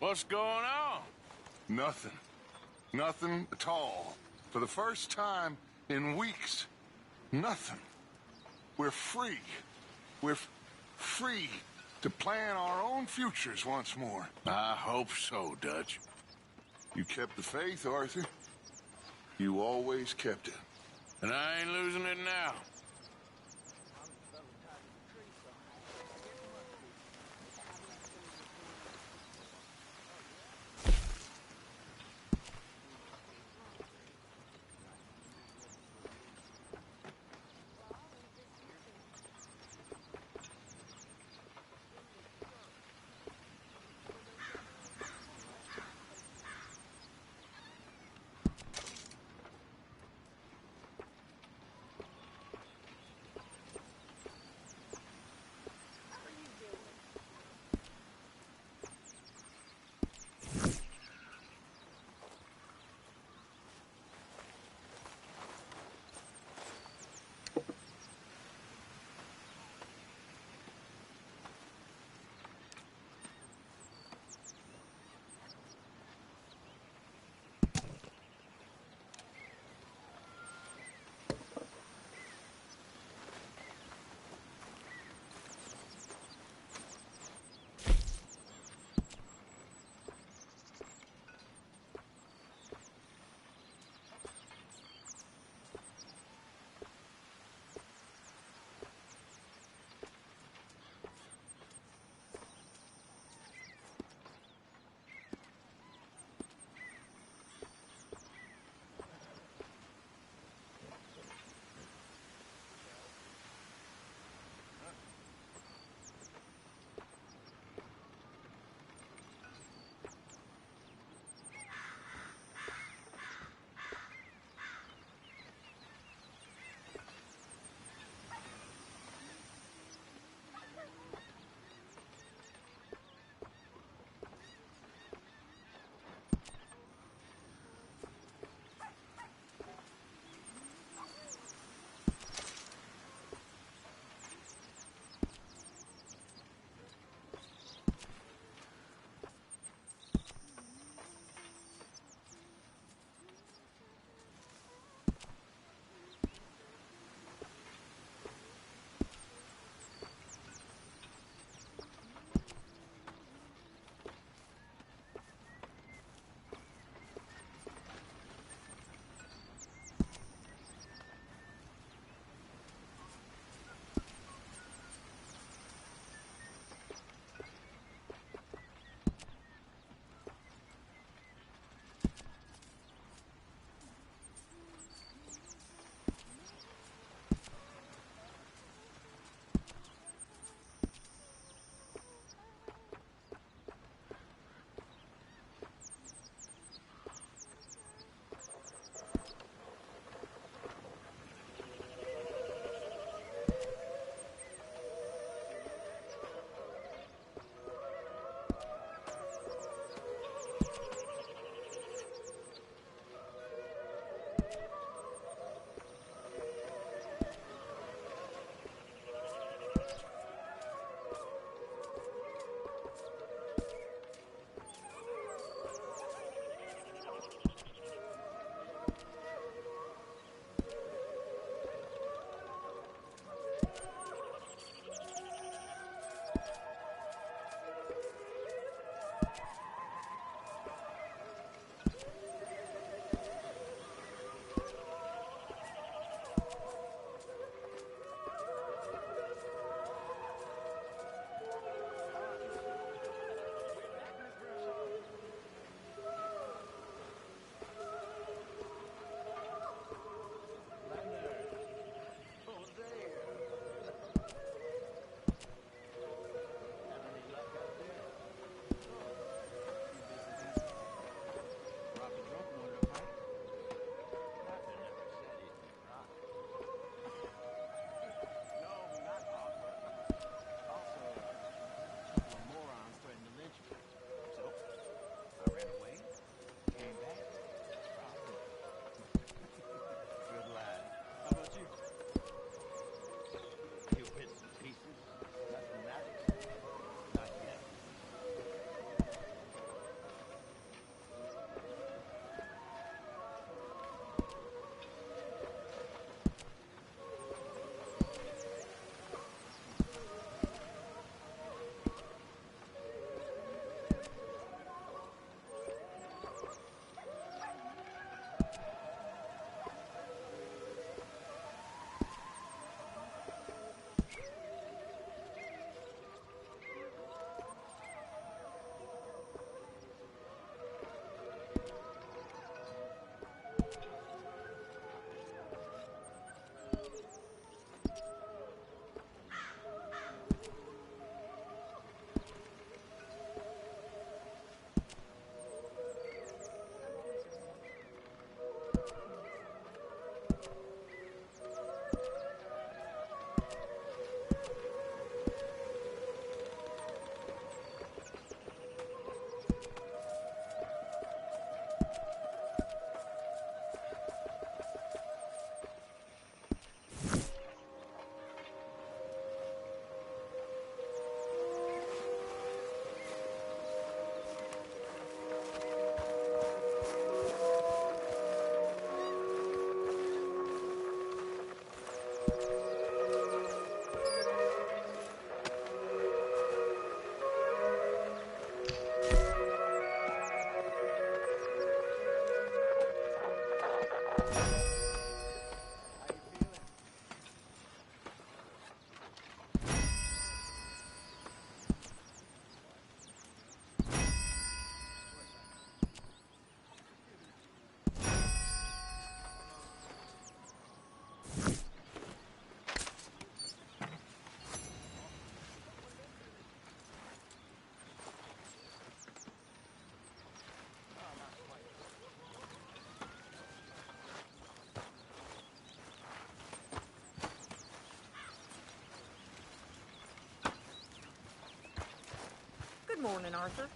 What's going on? Nothing. Nothing at all. For the first time in weeks, nothing. We're free. We're free to plan our own futures once more. I hope so, Dutch. You kept the faith, Arthur. You always kept it. And I ain't losing it now. Good morning, Arthur.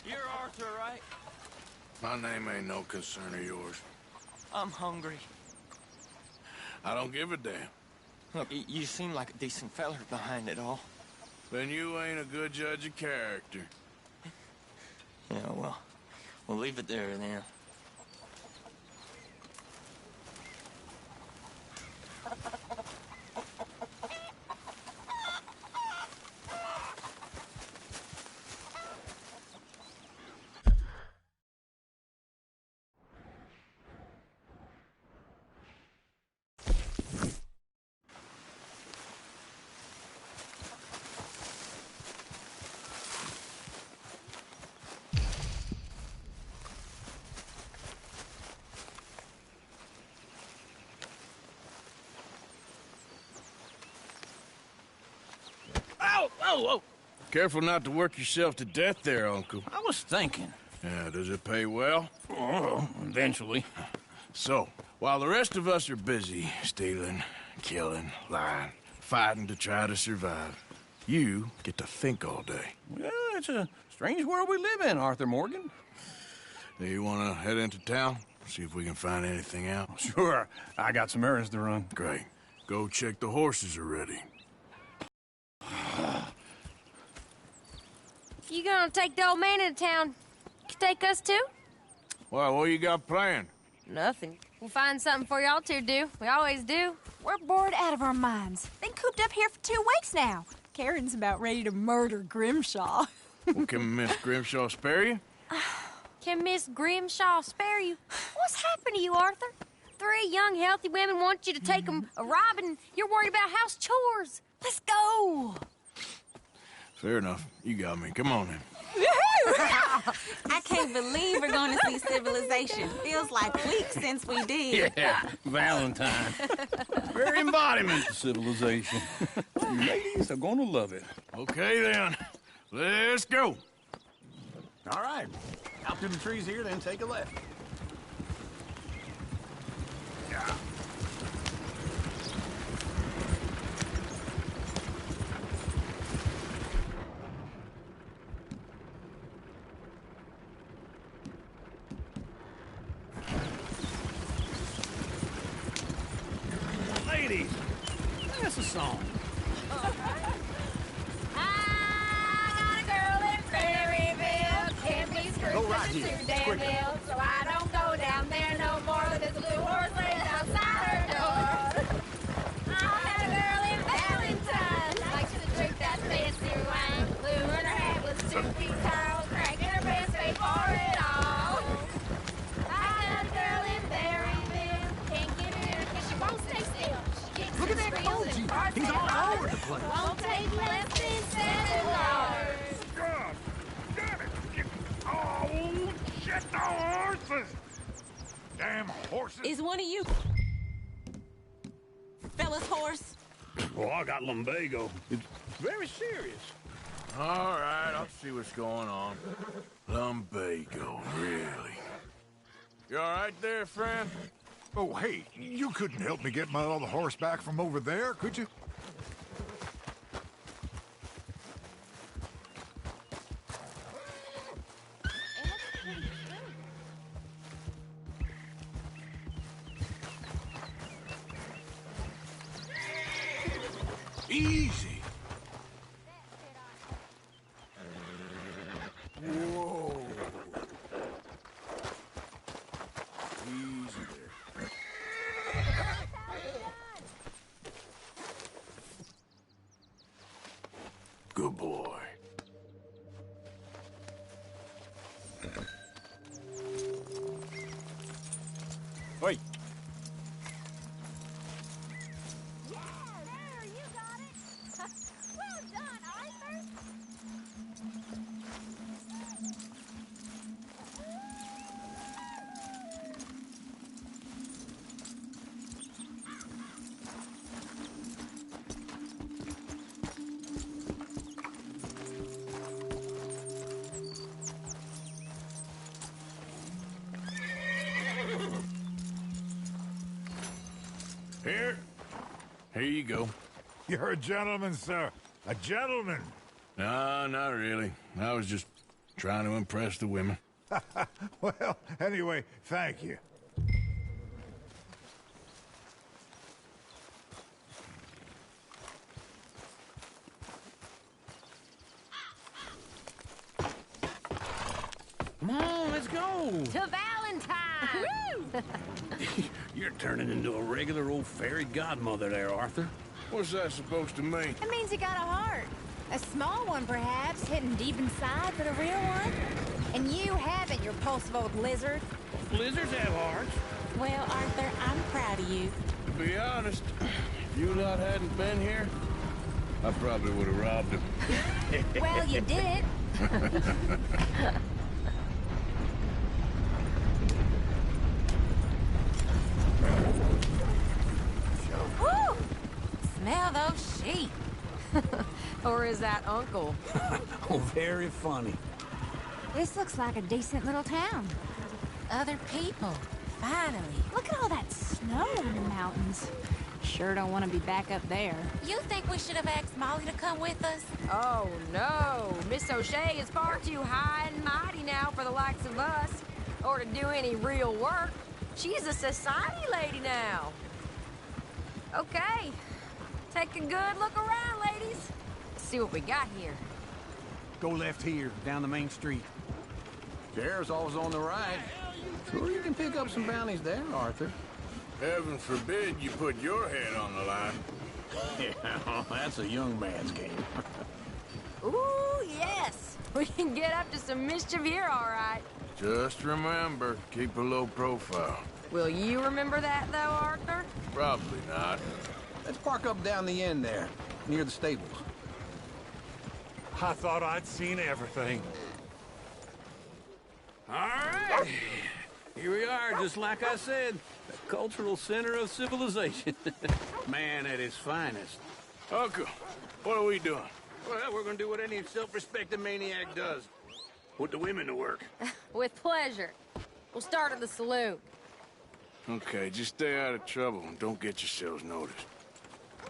You're Arthur, right? My name ain't no concern of yours. I'm hungry. I don't give a damn. Look, you seem like a decent feller behind it all. Then you ain't a good judge of character. Yeah, well, we'll leave it there then. Whoa! Careful not to work yourself to death there, Uncle. I was thinking. Yeah, does it pay well? Oh, eventually. So, while the rest of us are busy stealing, killing, lying, fighting to try to survive, you get to think all day. Well, it's a strange world we live in, Arthur Morgan. Do you want to head into town? See if we can find anything out? Sure, I got some errands to run. Great. Go check the horses are ready. You gonna take the old man into town? Take us too? Well, what you got planned? Nothing. We'll find something for y'all to do. We always do. We're bored out of our minds. Been cooped up here for 2 weeks now. Karen's about ready to murder Grimshaw. Well, can Miss Grimshaw spare you? Can Miss Grimshaw spare you? What's happened to you, Arthur? 3 young, healthy women want you to take them a robbing. You're worried about house chores. Let's go. Fair enough. You got me. Come on then. I can't believe we're going to see civilization. Feels like weeks since we did. Yeah, Valentine. Very embodiment of civilization. You ladies are gonna love it. Okay then. Let's go. All right. Out through the trees here, then take a left. Yeah. Ladies, that's a song. I got a girl in Prairieville. Can't be screwed Go right with here. the 2 damn Quicker. bills. So I don't go down there no more. There's a blue horse laying outside her door. I had a girl in Valentine. Likes to drink that fancy wine. Blue in her hat was 2 feet tall. Cracking her pants, paid for it all. I got a girl in Berryville. Can't get her because she won't stay still. She kicks Look at and that squeals Koji. and farts He's and all hollers. over the place. Won't take less than 7 hours. God damn it! Oh, shit, the horses! Damn horses! Is one of you fellas horse? Oh, I got lumbago. It's very serious. All right, I'll see what's going on. Lumbago, really? You all right there, friend? Oh, hey, you couldn't help me get my other horse back from over there, could you? Easy. Whoa. Easy there. Good boy. Wait. Yeah, there, you got it. Well done, Arthur. Here you go. You're a gentleman, sir. A gentleman. No, not really. I was just trying to impress the women. Well, anyway, thank you. Come on, let's go. To Valentine! You're turning into a regular old fairy godmother there, Arthur. What's that supposed to mean? It means you got a heart. A small one, perhaps, hidden deep inside, but a real one. And you haven't, you repulsive old lizard. Lizards have hearts. Well, Arthur, I'm proud of you. To be honest, if you lot hadn't been here, I probably would have robbed him. Well, you did. Woo! Smell those sheep. Or is that Uncle? Oh, very funny. This looks like a decent little town. Other people. Finally. Look at all that snow in the mountains. Sure don't want to be back up there. You think we should have asked Molly to come with us? Oh, no. Miss O'Shea is far too high and mighty now for the likes of us, or to do any real work. She's a society lady now. Okay. Take a good look around, ladies. See what we got here. Go left here, down the main street. Sheriff's always on the right. Sure you can pick up some bounties there, Arthur. Heaven forbid you put your head on the line. Yeah, that's a young man's game. Ooh, yes. We can get up to some mischief here, all right. Just remember, keep a low profile. Will you remember that, though, Arthur? Probably not. Let's park up down the end there, near the stables. I thought I'd seen everything. All right. Here we are, just like I said. The cultural center of civilization. Man at his finest. Uncle, what are we doing? Well, we're gonna do what any self-respecting maniac does. Put the women to work. With pleasure. We'll start at the saloon. Okay, just stay out of trouble and don't get yourselves noticed.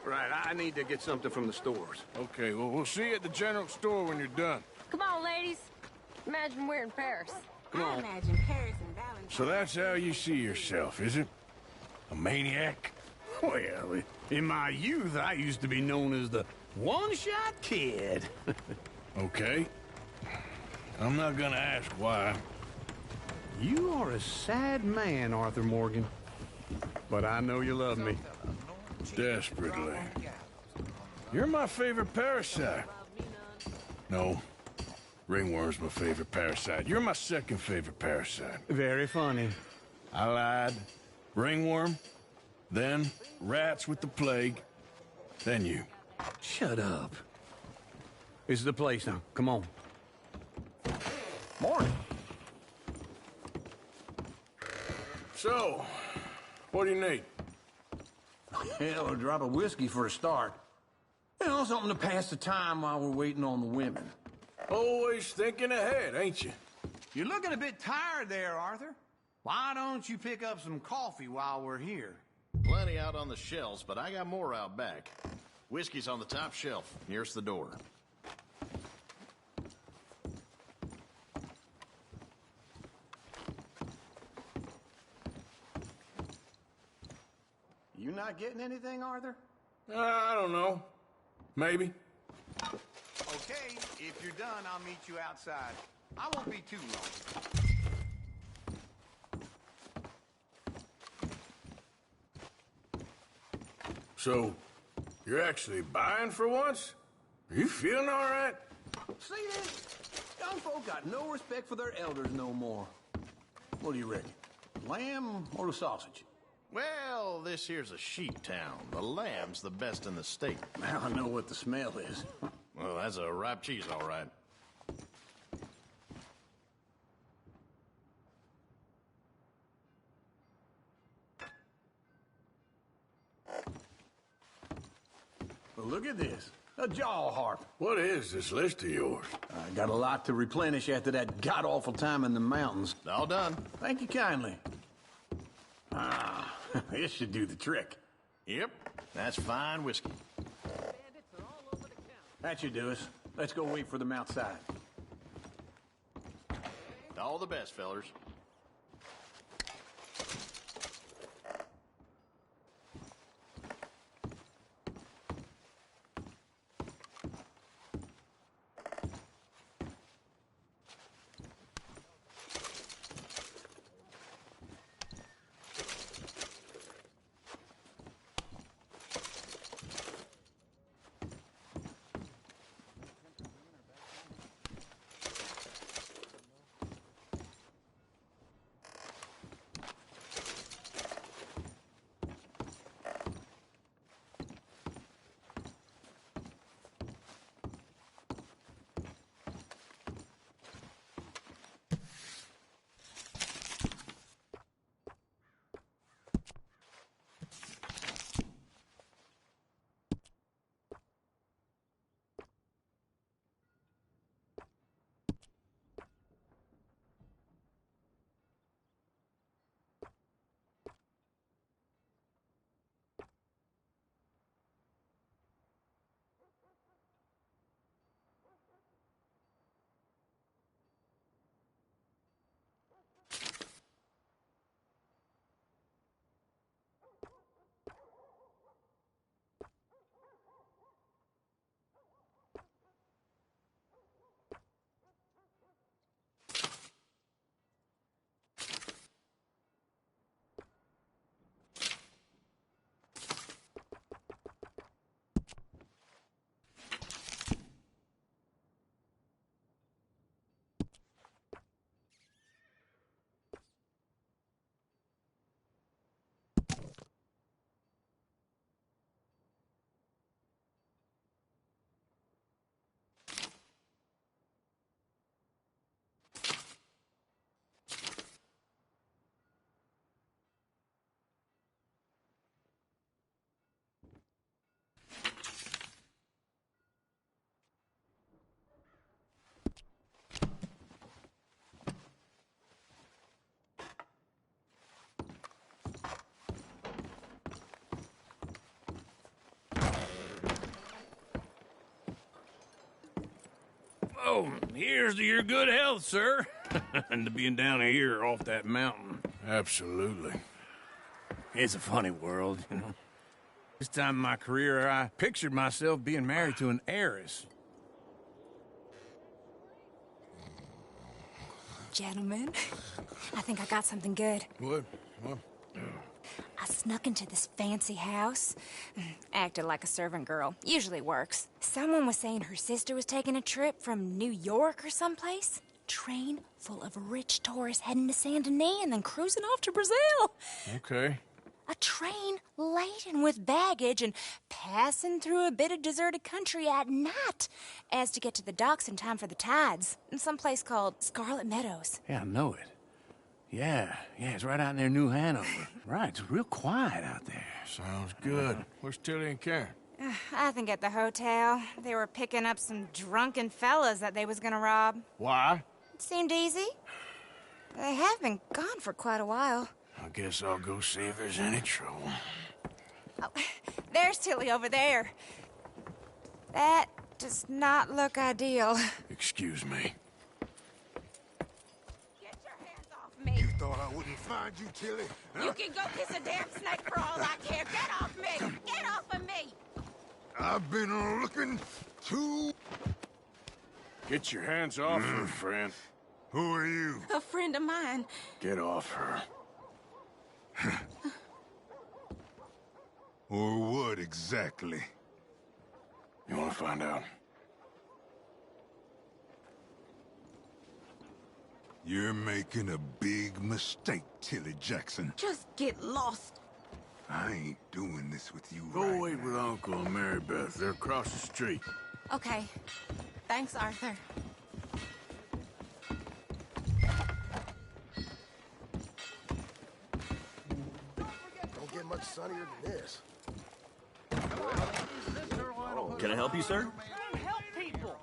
Right, I need to get something from the stores. Okay, well, we'll see you at the general store when you're done. Come on, ladies. Imagine we're in Paris. Come I on. imagine Paris and Valentine. So that's how you see yourself, is it? A maniac? Well, in my youth, I used to be known as the one-shot kid. Okay. I'm not gonna ask why. You are a sad man, Arthur Morgan. But I know you love me. Desperately. You're my favorite parasite. No. Ringworm's my favorite parasite. You're my second favorite parasite. Very funny. I lied. Ringworm. Then rats with the plague. Then you. Shut up. This is the place now. Come on. Morning. So, what do you need? Hell, a drop of whiskey for a start. You know, something to pass the time while we're waiting on the women. Always thinking ahead, ain't you? You're looking a bit tired there, Arthur. Why don't you pick up some coffee while we're here? Plenty out on the shelves, but I got more out back. Whiskey's on the top shelf, nearest the door. You not getting anything, Arthur? I don't know. Maybe. Okay, if you're done, I'll meet you outside. I won't be too long. So, you're actually buying for once? Are you feeling all right? See this? Young folk got no respect for their elders no more. What do you reckon? Lamb or the sausage? Well, this here's a sheep town. The lamb's the best in the state. Now I know what the smell is. Well, that's a ripe cheese, all right. Well, look at this. A jaw harp. What is this list of yours? I got a lot to replenish after that god-awful time in the mountains. All done. Thank you kindly. Ah, this should do the trick. Yep, that's fine whiskey. That should do us. Let's go wait for them outside. All the best, fellers. Oh, here's to your good health, sir. And to being down here off that mountain. Absolutely. It's a funny world, you know. This time in my career, I pictured myself being married to an heiress. Gentlemen, I think I got something good. What? I snuck into this fancy house. Acted like a servant girl. Usually works. Someone was saying her sister was taking a trip from New York or someplace. Train full of rich tourists heading to Saint Denis and then cruising off to Brazil. Okay. A train laden with baggage and passing through a bit of deserted country at night as to get to the docks in time for the tides in some place called Scarlet Meadows. Yeah, I know it. Yeah, it's right out near New Hanover. Right, it's real quiet out there. Sounds good. Where's Tilly and Karen? I think at the hotel. They were picking up some drunken fellas that they was gonna rob. Why? It seemed easy. They have been gone for quite a while. I guess I'll go see if there's any trouble. Oh, there's Tilly over there. That does not look ideal. Excuse me. Get your hands off me. You thought I wouldn't find you, Tilly? Huh? You can go kiss a damn snake for all I care. Get off me! Get off of me! I've been looking to... Get your hands off her, friend. Who are you? A friend of mine. Get off her. Or what exactly? You want to find out? You're making a big mistake, Tilly Jackson. Just get lost. I ain't doing this with you Go right wait now. with Uncle and Mary Beth. They're across the street. Okay. Thanks, Arthur. Don't get much sunnier than this. Can I help you, sir? Help people.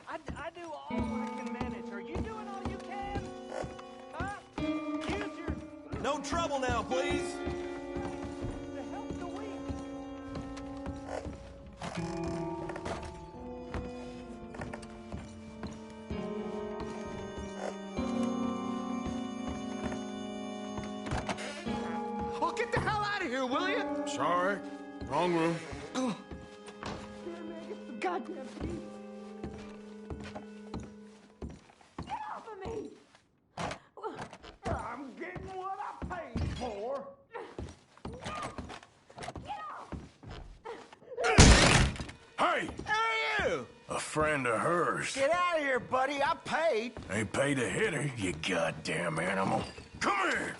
I do all I can manage. Are you doing all you can? Huh? Use your... No trouble now, please. To help the weak. Oh, get the hell out of here, will you? Sorry. Wrong room. Goddamn thief. Get off of me! I'm getting what I paid for. Hey! Hey, you! A friend of hers. Get out of here, buddy. I paid. Ain't paid to hit her, you goddamn animal. Come here!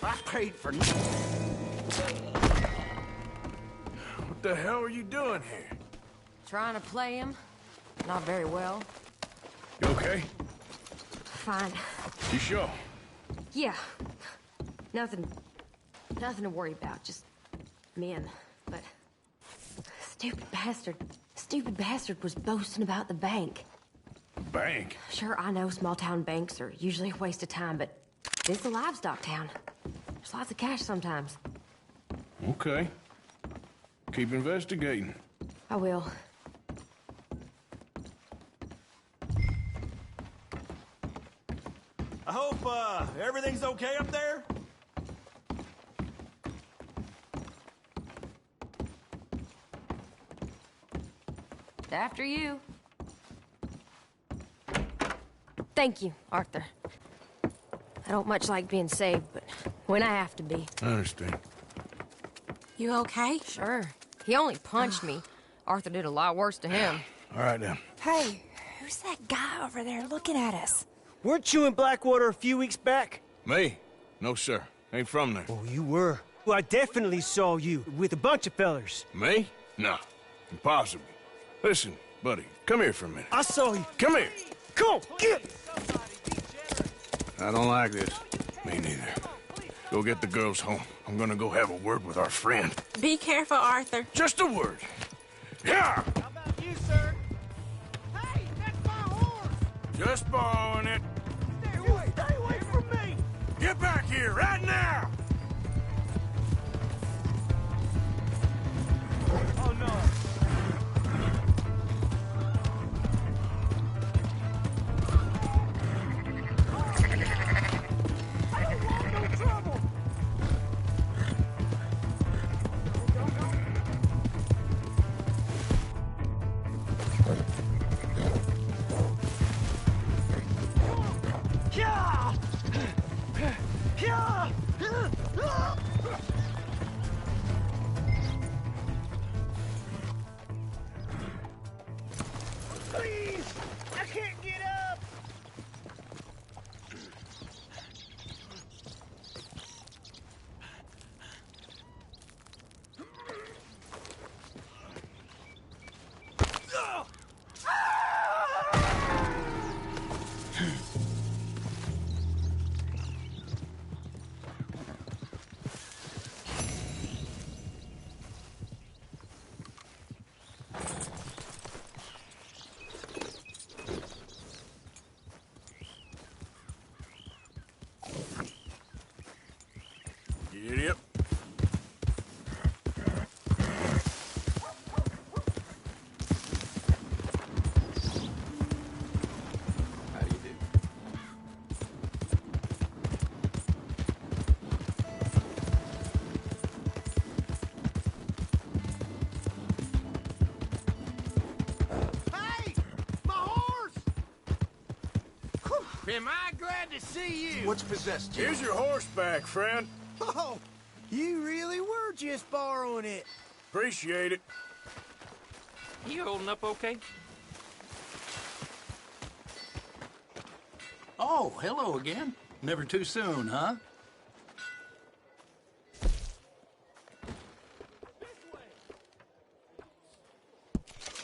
I paid for... What the hell are you doing here? Trying to play him? Not very well. You okay? Fine. You sure? Yeah. Nothing to worry about. Just men. But stupid bastard was boasting about the bank. Bank? Sure, I know small town banks are usually a waste of time, but it's a livestock town. There's lots of cash sometimes. Okay. Keep investigating. I will. I hope, everything's okay up there? After you. Thank you, Arthur. I don't much like being saved, but when I have to be. I understand. You okay? Sure. He only punched me. Arthur did a lot worse to him. All right, then. Hey, who's that guy over there looking at us? Weren't you in Blackwater a few weeks back? Me? No, sir. Ain't from there. Oh, you were. Well, I definitely saw you with a bunch of fellers. Me? No. Impossible. Listen, buddy, come here for a minute. I saw you. Come here. Come on, get! I don't like this. Me neither. Go get the girls home. I'm gonna go have a word with our friend. Be careful, Arthur. Just a word. Yeah! How about you, sir? Hey, that's my horse! Just borrowing it. Stay away from me! Get back here right now! Oh, no. I don't want no trouble! Yeah! Yeah! Please! I can't get up! You idiot. How do you do? Am I glad to see you? What's possessed you? Here's your horseback, friend. Oh, you really were just borrowing it. Appreciate it. You holding up okay? Oh, hello again. Never too soon, huh?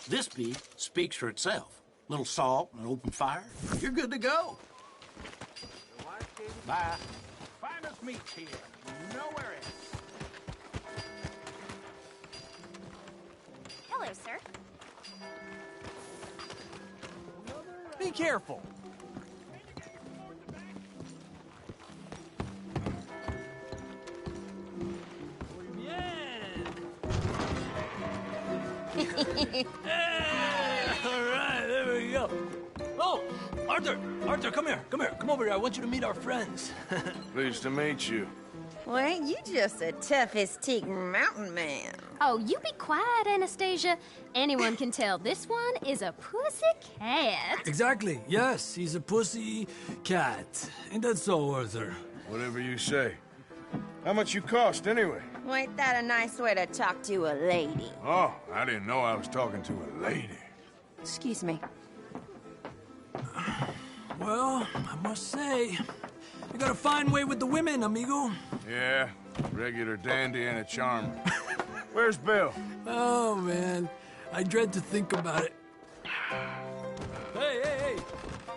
This beef speaks for itself. Little salt and an open fire. You're good to go. Bye. Finest meat here. Nowhere else. Hello, sir. Be careful. All right, there we go. Oh, Arthur, come here. Come over here. I want you to meet our friends. Pleased to meet you. Well, ain't you just the toughest teak mountain man? Oh, you be quiet, Anastasia. Anyone can tell this one is a pussy cat. Exactly. Yes, he's a pussy cat. Ain't that so, Arthur? Whatever you say. How much you cost, anyway? Well, ain't that a nice way to talk to a lady? Oh, I didn't know I was talking to a lady. Excuse me. Well, I must say, you got a fine way with the women, amigo. Yeah, regular dandy and a charmer. Where's Bill? Oh, man. I dread to think about it. Hey!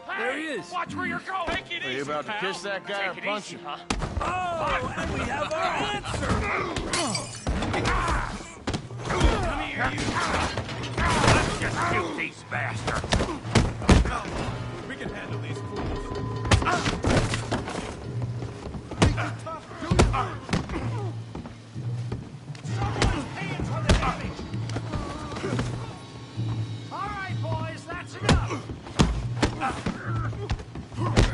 There he is. Watch where you're going. Take it Are easy, you about to pal. kiss that guy or Take it punch easy, him? huh? Oh, and we have our answer. Come here, you. Let's just kill these bastards. We can handle these fools. Someone's paying for the damage. All right, boys, that's enough.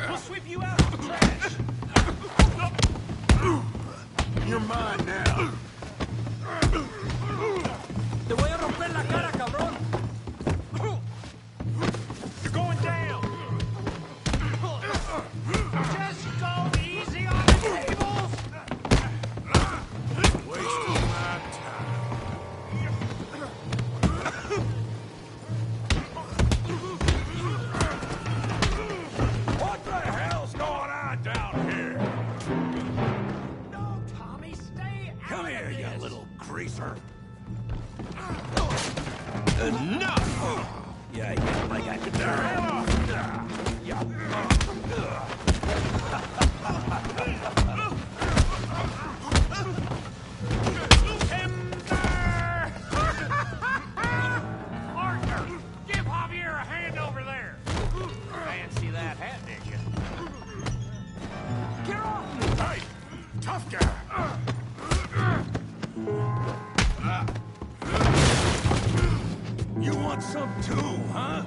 We'll sweep you out of the trash. You're mine now. Te voy a romper la cara, cabrón. You're going down. Just go easy on the tables. Wasting my time. What the hell's going on down here? No, Tommy, stay out Come of here, you this. little greaser. Enough! Yeah, I get like I could Arthur, give Javier a hand over there. Fancy that hat, did you? Get off me! Hey, tough guy. You want some too, huh?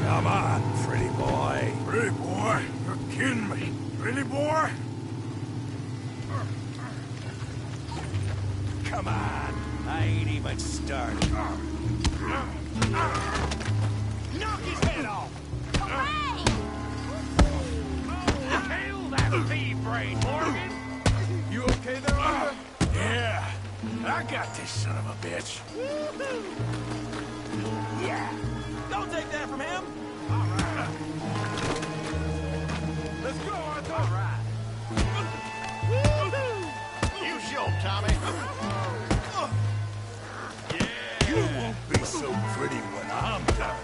Come on, pretty boy. Pretty boy? You're kidding me. Pretty boy? Come on. I ain't even started. Knock his head off! Hooray! Kill that thief brain, Morgan! You okay there, Arthur? Yeah. I got this son of a bitch. Yeah! Don't take that from him. All right. Let's go, Arthur! All right. You show, Tommy. You won't be so pretty when I'm done.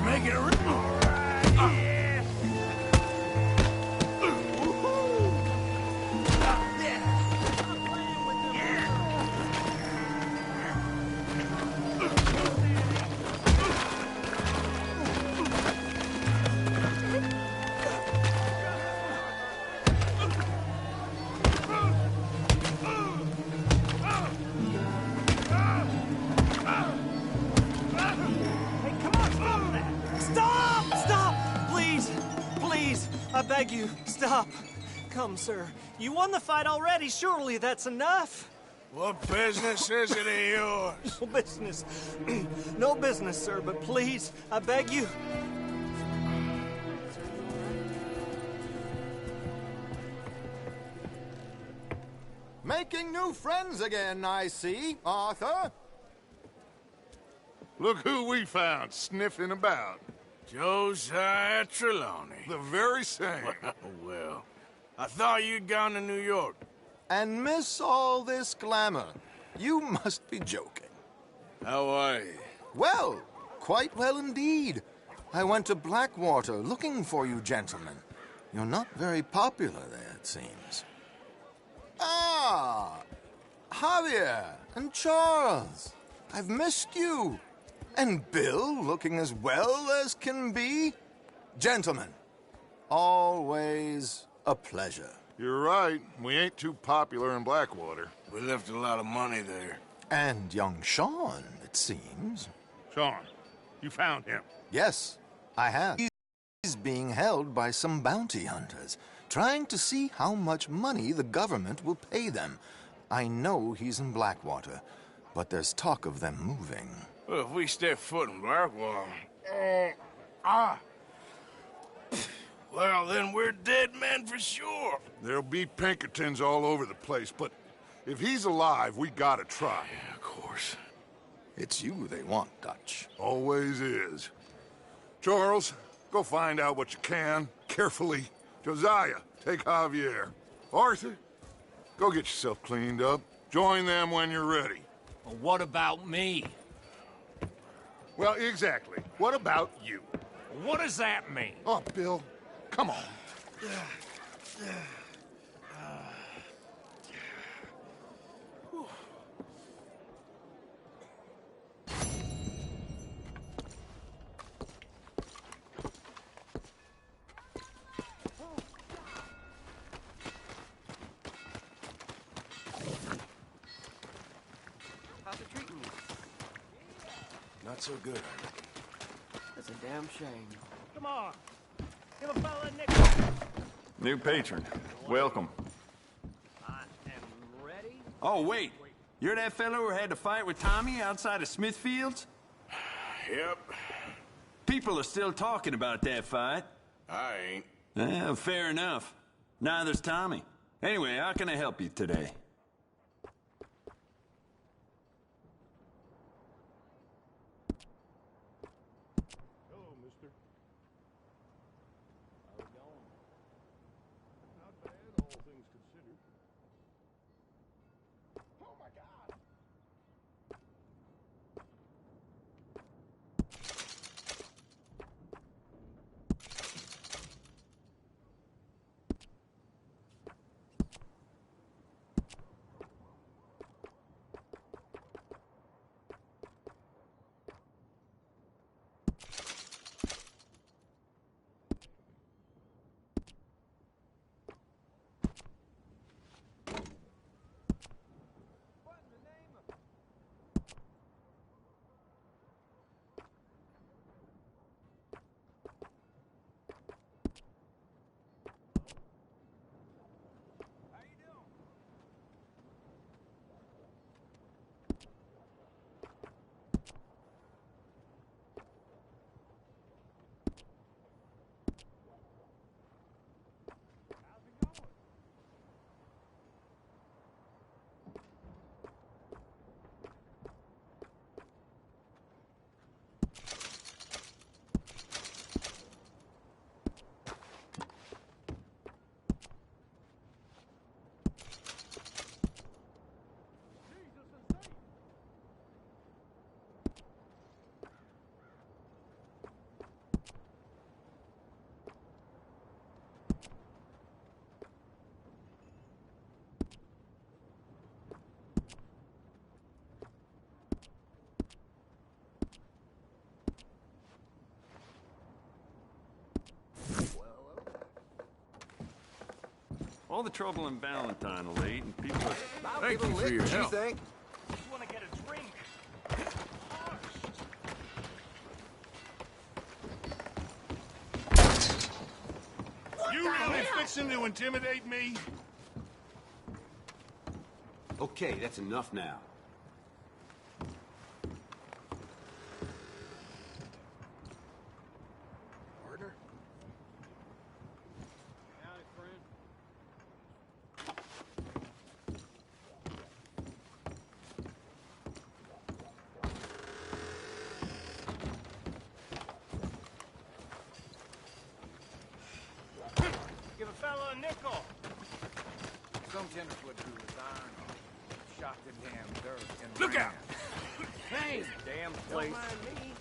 Make it a I beg you, stop. Come, sir. You won the fight already. Surely that's enough. What business is it of yours? No business. No business, sir, but please, I beg you. Making new friends again, I see, Arthur. Look who we found sniffing about. Josiah Trelawney. The very same. Well, I thought you'd gone to New York. And miss all this glamour. You must be joking. How are you? Well, quite well indeed. I went to Blackwater looking for you gentlemen. You're not very popular there, it seems. Ah, Javier and Charles. I've missed you. And Bill looking as well as can be. Gentlemen, always a pleasure. You're right. We ain't too popular in Blackwater. We left a lot of money there. And young Sean, it seems. Sean, you found him? Yes, I have. He's being held by some bounty hunters, trying to see how much money the government will pay them. I know he's in Blackwater, but there's talk of them moving. Well, if we step foot in Blackwater... Well, then we're dead men for sure. There'll be Pinkertons all over the place, but if he's alive, we gotta try. Yeah, of course. It's you they want, Dutch. Always is. Charles, go find out what you can, carefully. Josiah, take Javier. Arthur, go get yourself cleaned up. Join them when you're ready. Well, what about me? Well, exactly. What about you? What does that mean? Oh, Bill, come on. How's it treating you? Not so good, I reckon. That's a damn shame. Come on. Give a fella a nickel. New patron. Welcome. I am ready. Oh, wait. You're that fellow who had to fight with Tommy outside of Smithfield's? Yep. People are still talking about that fight. I ain't. Fair enough. Neither's Tommy. Anyway, how can I help you today? Hello, mister. How's it going? Not bad, all things considered. Oh, my God! All the trouble in Valentine late, and people are... Thank you for your help. Just want to get a drink. You really fixing to intimidate me? Okay, that's enough now. Partner? Give a fellow a nickel. Some tenderfoot drew his iron on, shot the damn dirt, and Look ran. out! Hey, damn place. Don't mind me.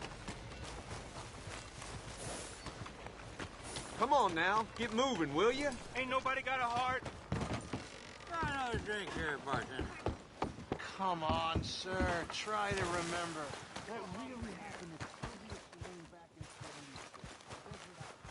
Come on now, get moving, will you? Ain't nobody got a heart. Try another drink here, bartender. Come on, sir. Try to remember. That really happened at Soviet Saloon back in 76.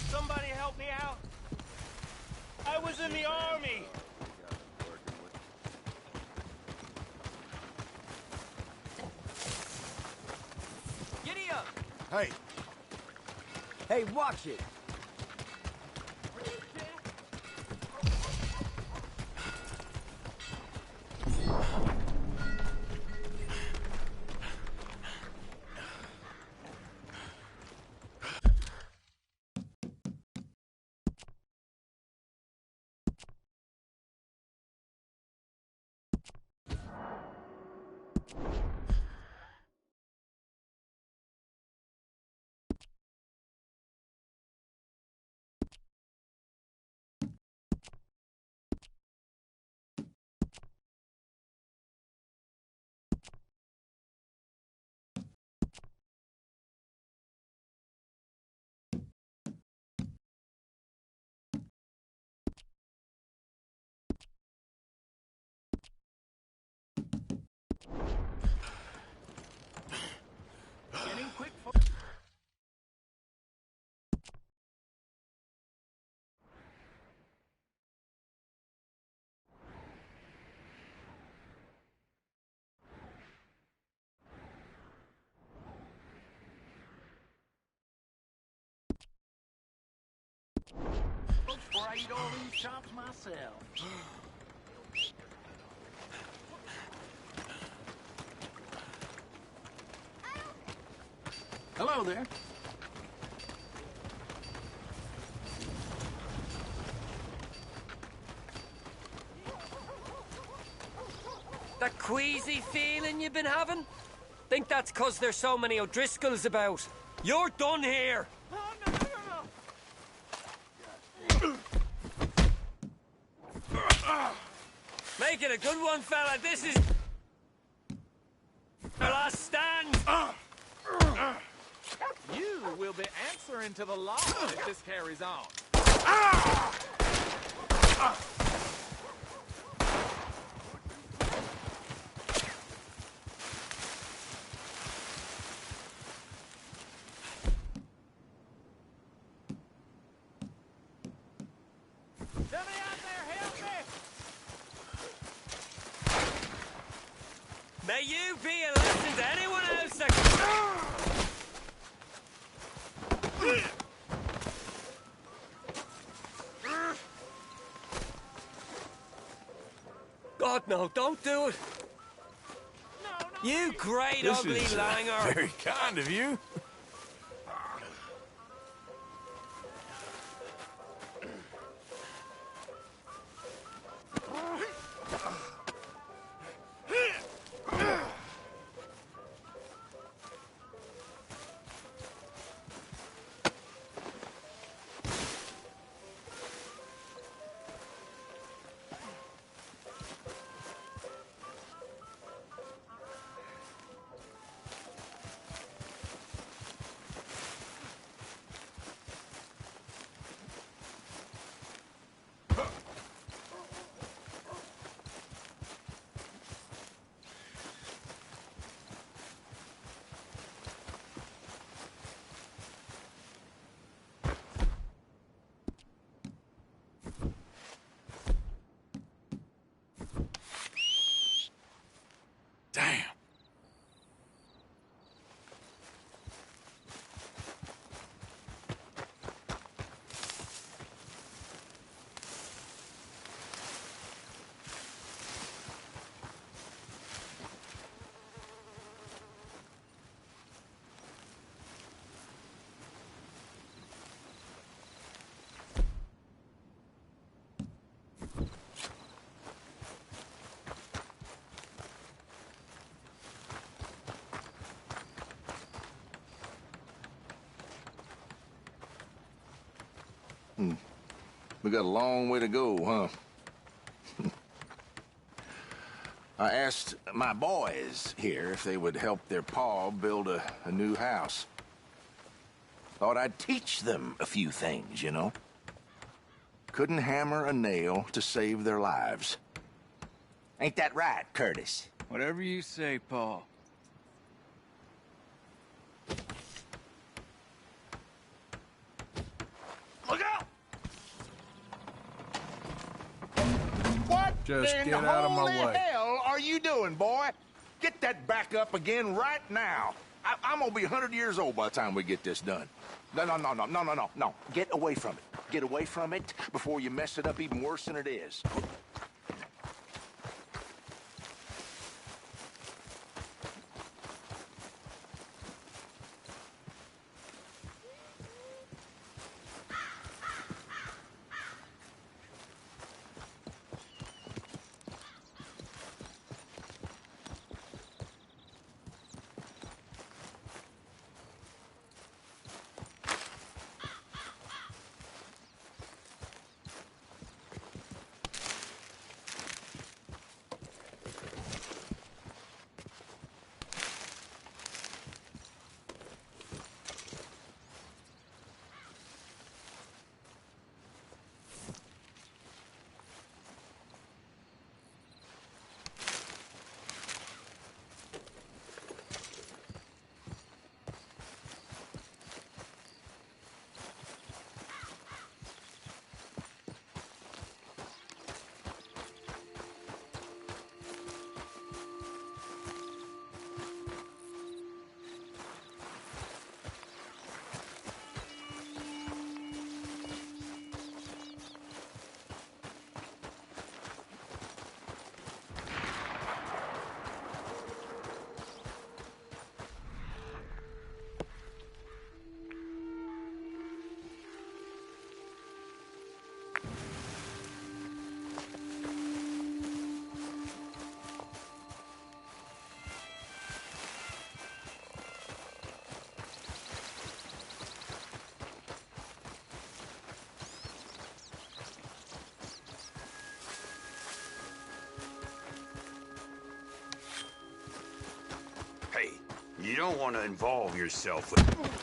Somebody help me out. I was in the army. Giddy up. Hey, Hey, watch it. Getting quick for... Before I eat all these chops myself. Hello there. That queasy feeling you've been having? Think that's 'cause there's so many O'Driscolls about. You're done here. Make it a good one, fella. This is the last stand. You will be answering to the law if this carries on. Somebody out there, help me! May you be a lesson to anyone else that... God, no, don't do it. You great This ugly is langer. very kind of you. We got a long way to go, huh? I asked my boys here if they would help their pa build a new house. Thought I'd teach them a few things, you know? Couldn't hammer a nail to save their lives. Ain't that right, Curtis? Whatever you say, Paul. Look out! What Just in get the out of my holy way. hell are you doing, boy? Get that back up again right now. I'm gonna be 100 years old by the time we get this done. No. Get away from it. Get away from it before you mess it up even worse than it is. Hey, you don't want to involve yourself with...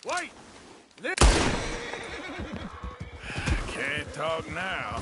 Wait! Can't talk now.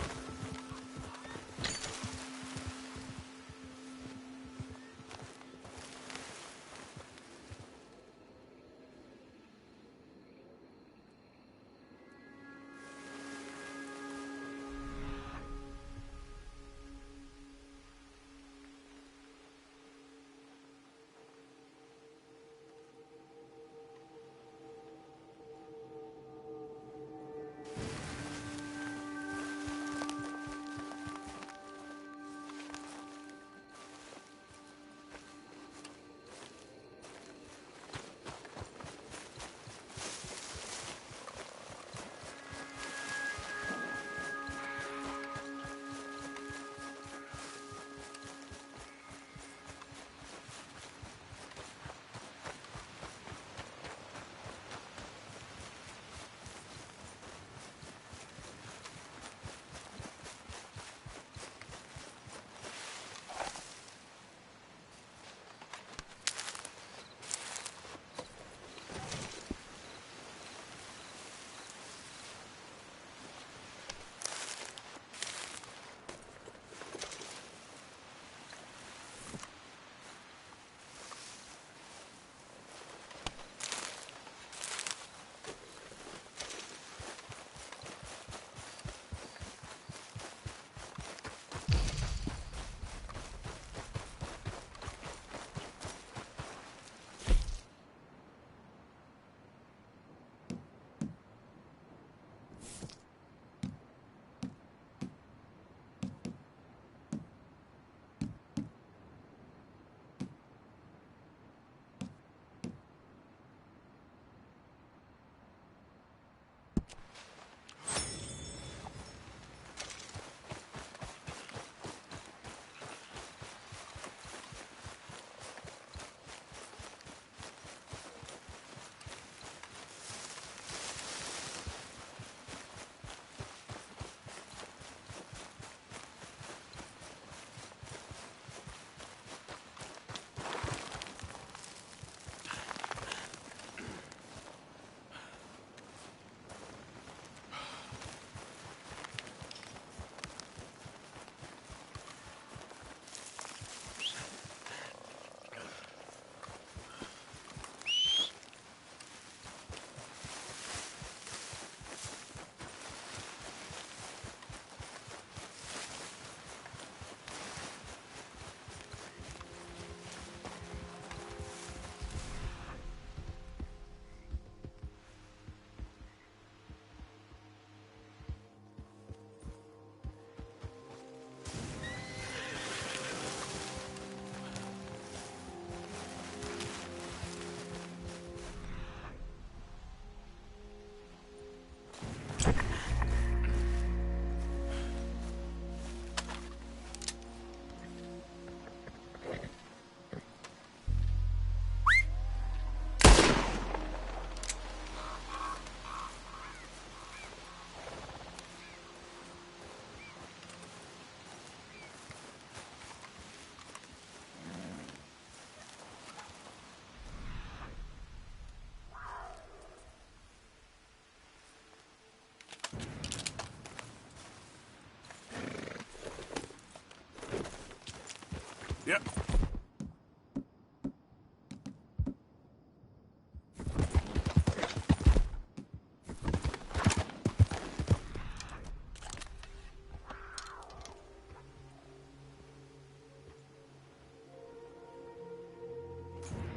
Yep.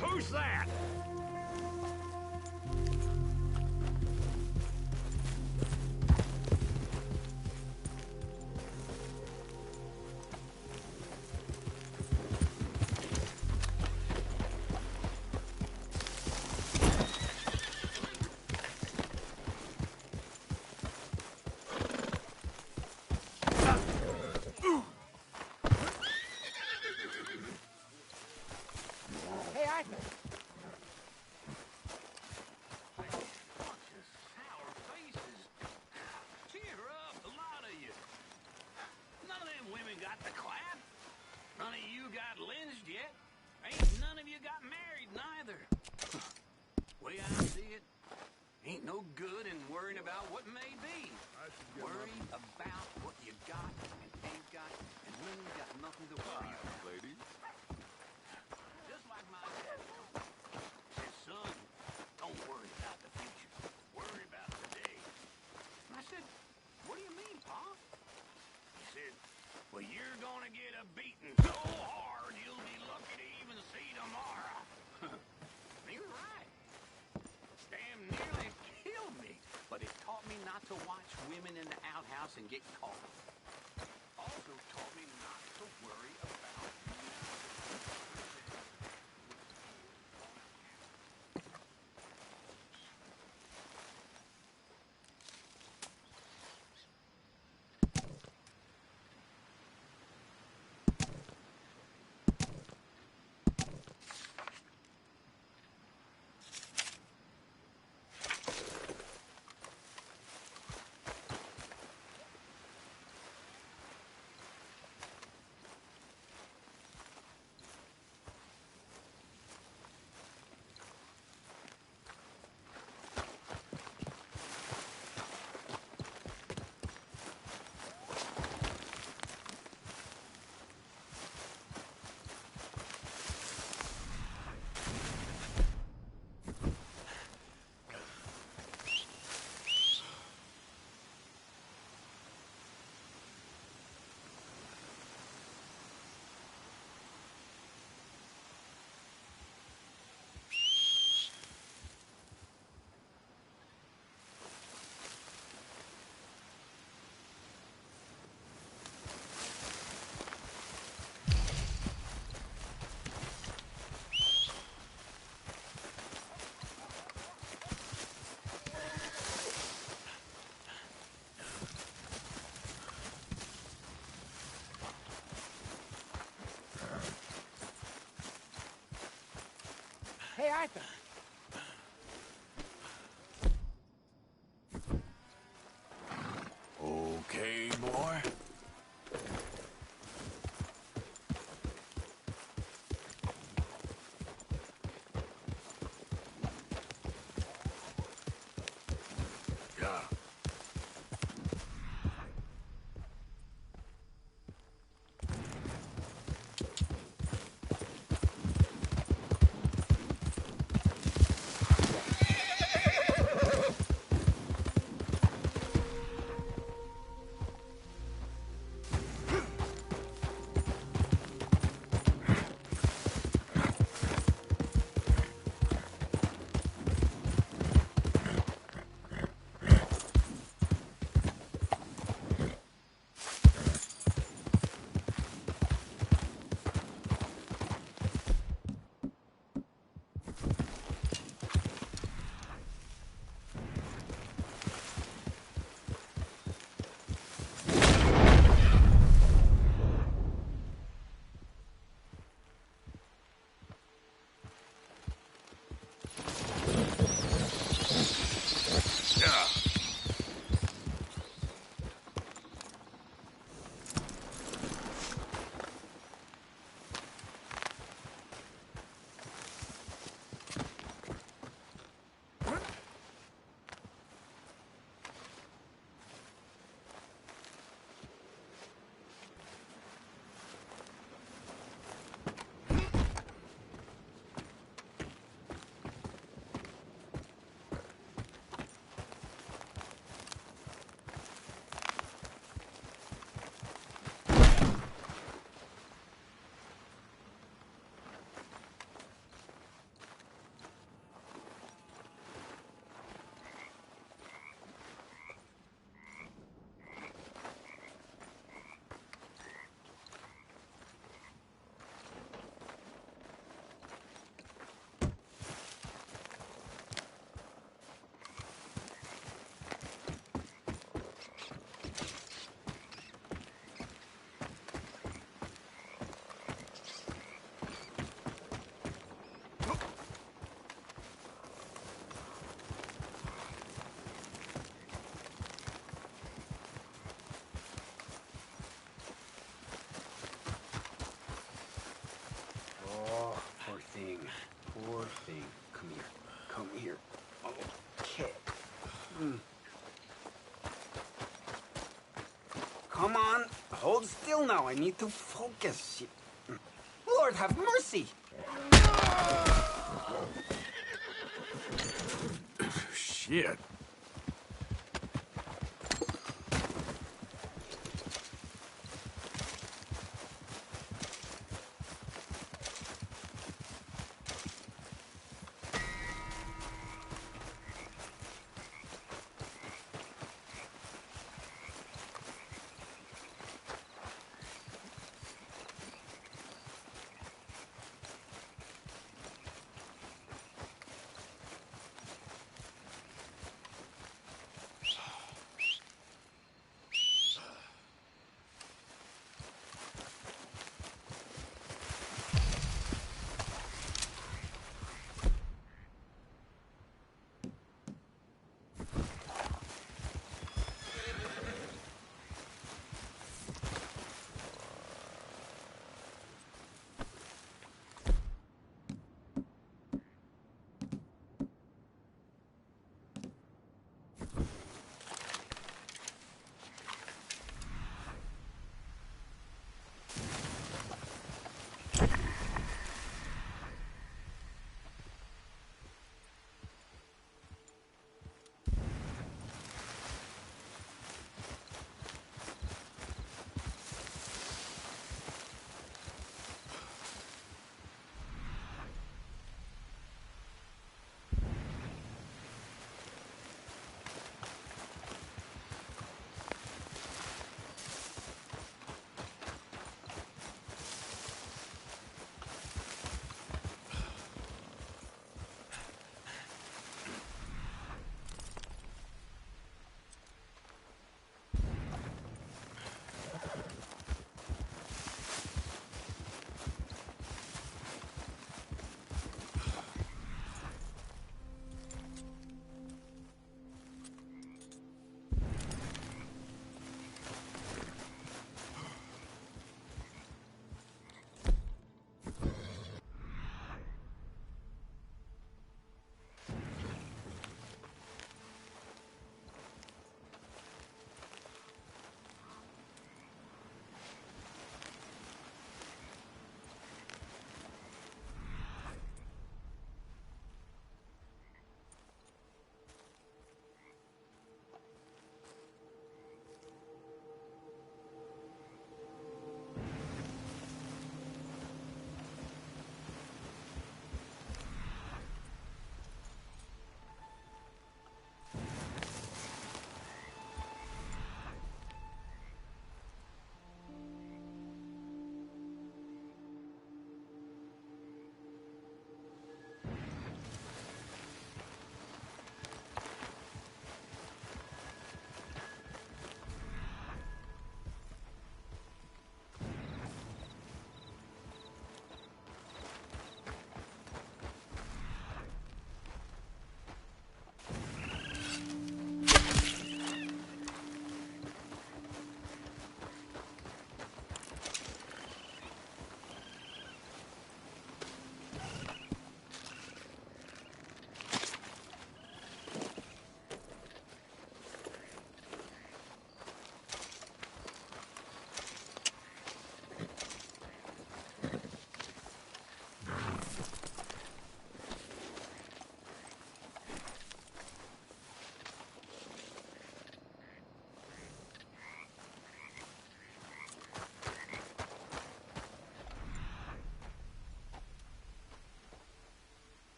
Who's that? Hey, Arthur. Sour faces. Cheer up, a lot of you. None of them women got the clap. None of you got lynched yet. Ain't none of you got married neither. Way I see it, ain't no good in worrying about what may be. Worry about what you got and ain't got, and when you got nothing to worry about. Lady. Just like my dad said, son, don't worry about the future. Worry about today. And I said, what do you mean, Pa? He said, well, you're gonna get a beating so hard you'll be lucky to even see tomorrow. He was right. Damn nearly killed me. But it taught me not to watch women in the outhouse and get caught. Also taught me not to worry about right then. Okay, boy. Yeah. Poor thing. Poor thing. Come here. Come here. Okay. Come on. Hold still now. I need to focus. Lord, have mercy. Shit.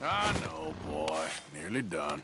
I know, boy. Nearly done.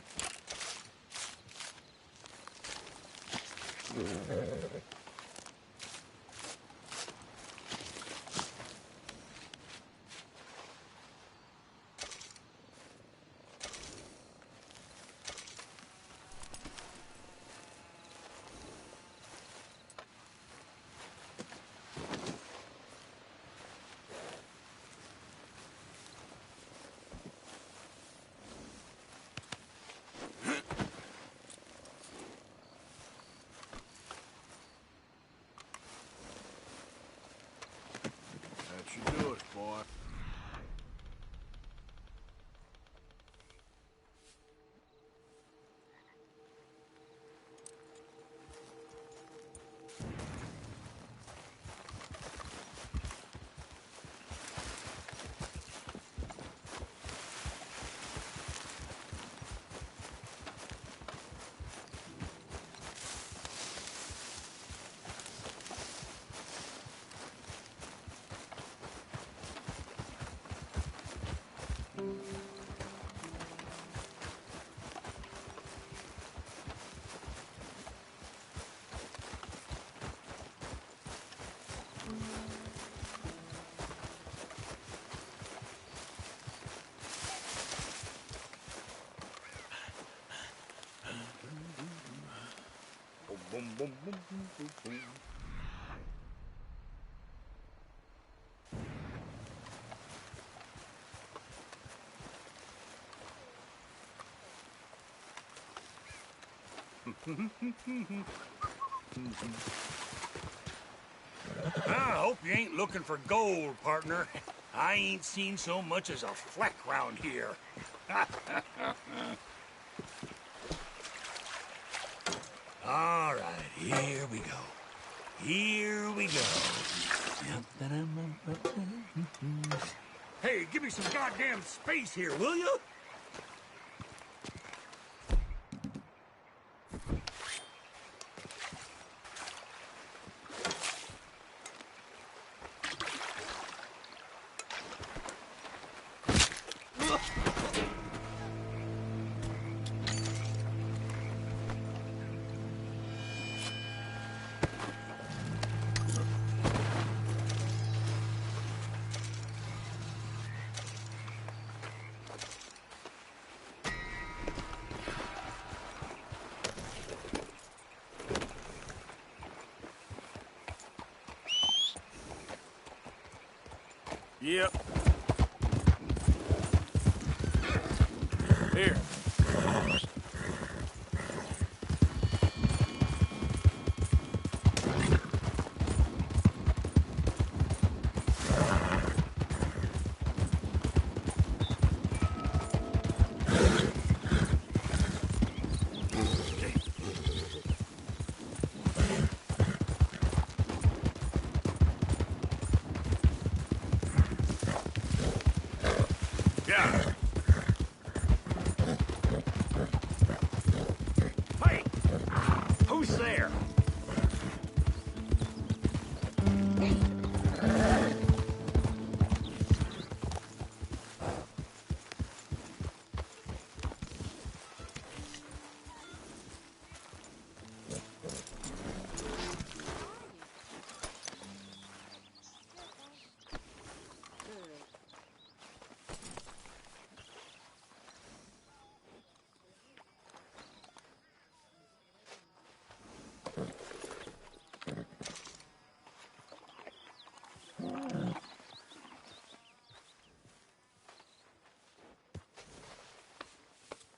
That should do it, boy. Boom, boom, boom, boom, boom, boom. I hope you ain't looking for gold, partner. I ain't seen so much as a fleck round here. All right, here we go. Here we go. Hey, give me some goddamn space here, will you? Yep. Here. Yeah. Hey! Who's there?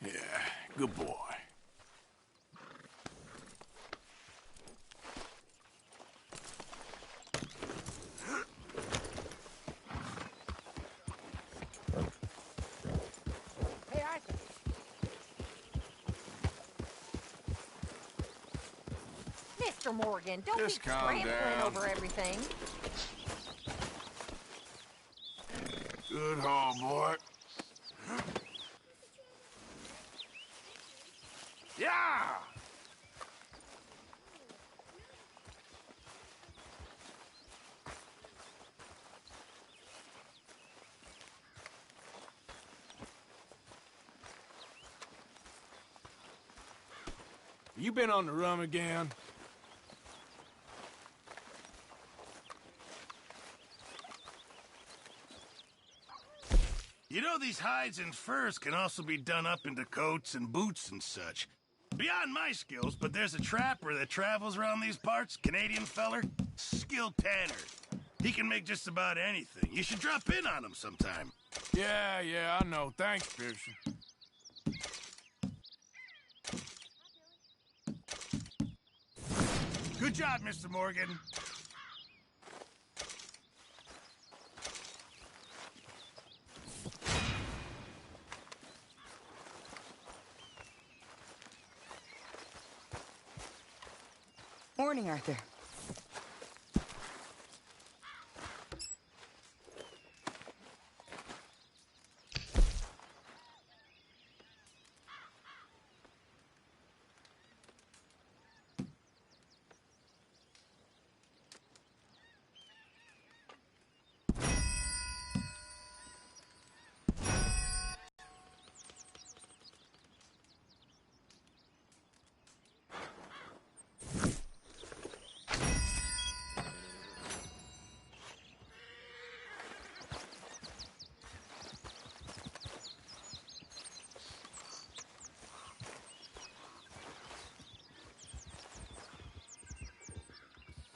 Yeah, good boy. Hey, Isaac. Mr. Morgan, don't Just be calm scrambling down. over everything. Good haul, boy. Yeah! You been on the rum again? You know, these hides and furs can also be done up into coats and boots and such. Beyond my skills, but there's a trapper that travels around these parts, Canadian feller, skilled tanner. He can make just about anything. You should drop in on him sometime. Yeah, I know. Thanks, Pearson. Good job, Mr. Morgan. Morning, Arthur.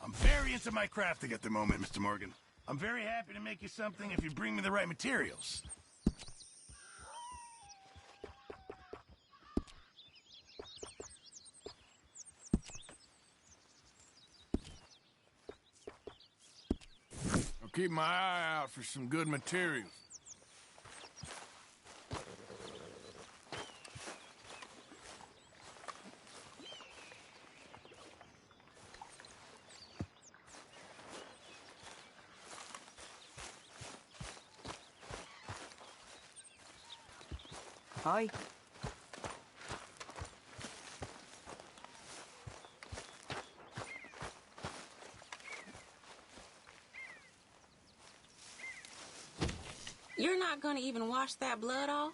I'm very into my crafting at the moment, Mr. Morgan. I'm very happy to make you something if you bring me the right materials. I'll keep my eye out for some good materials. Hi. You're not gonna even wash that blood off?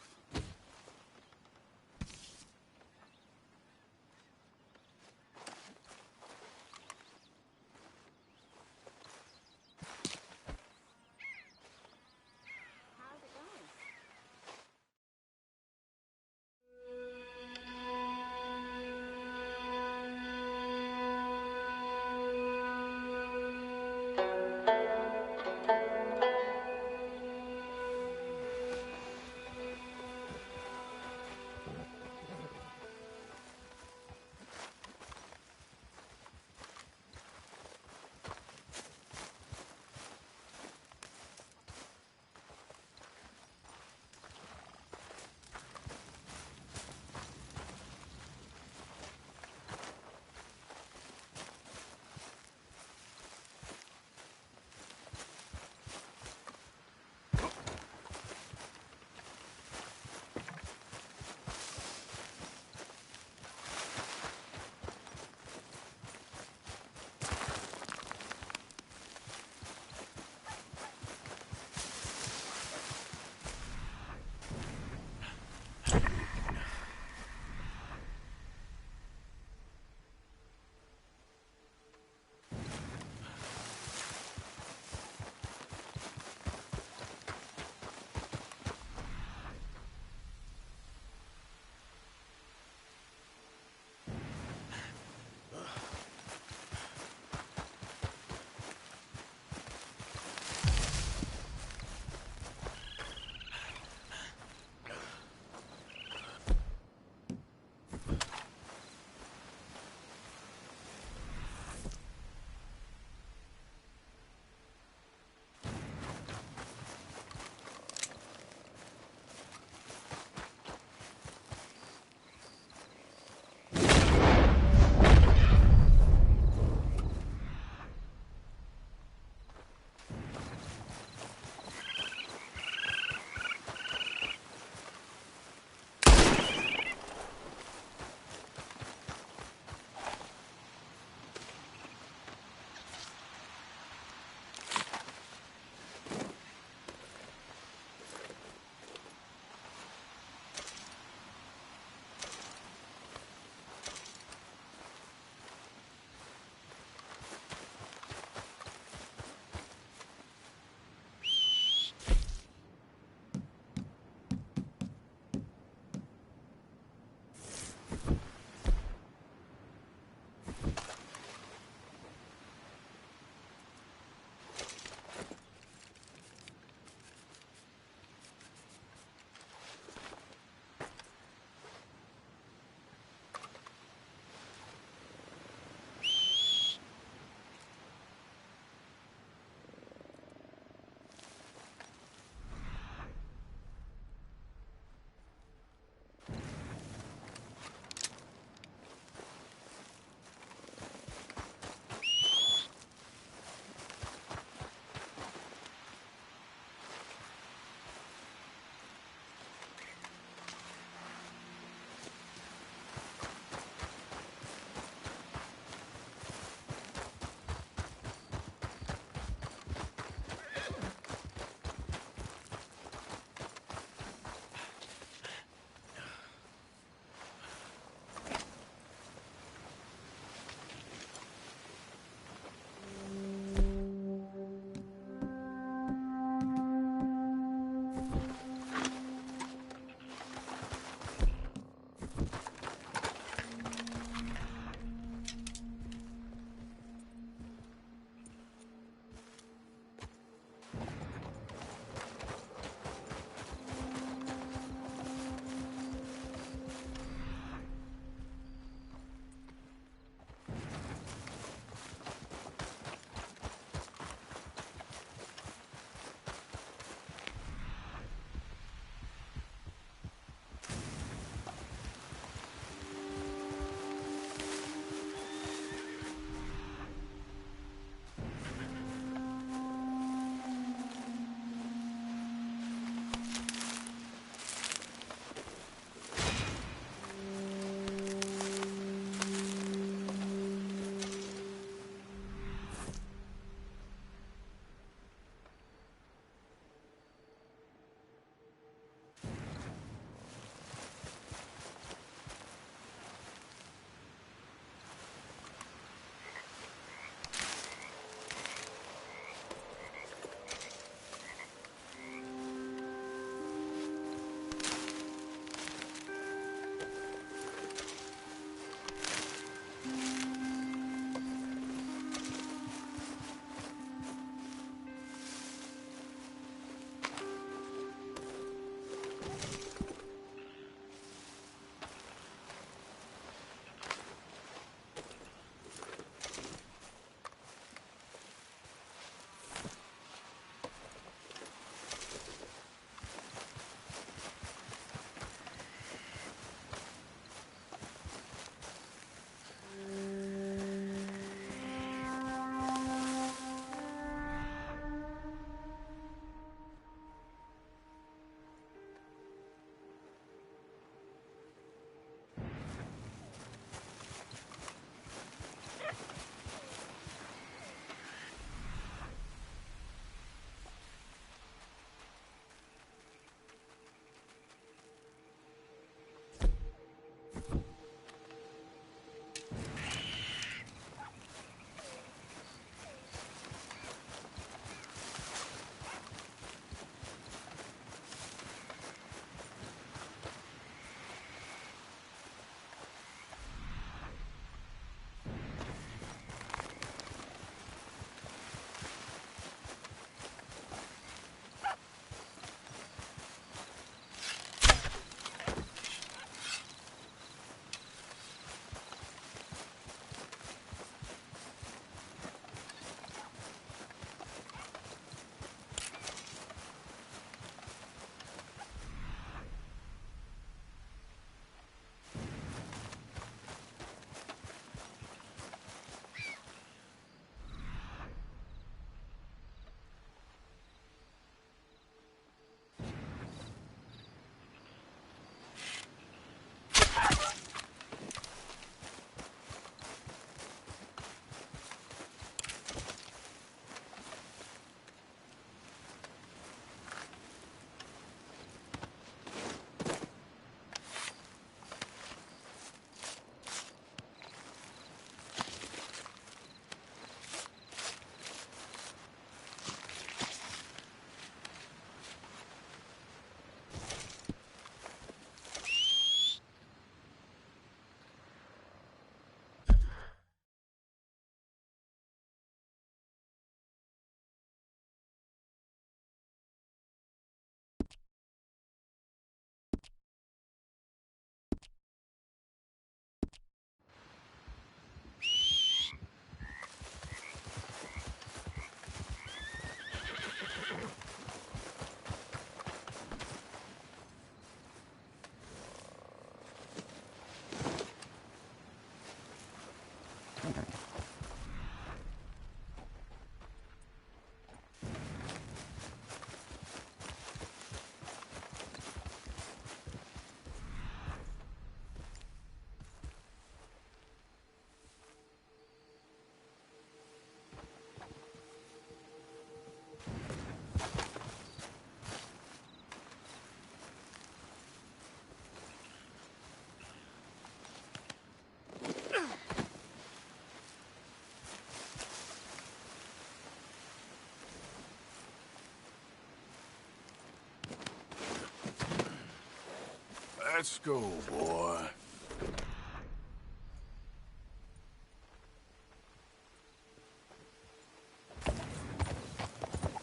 Let's go, boy.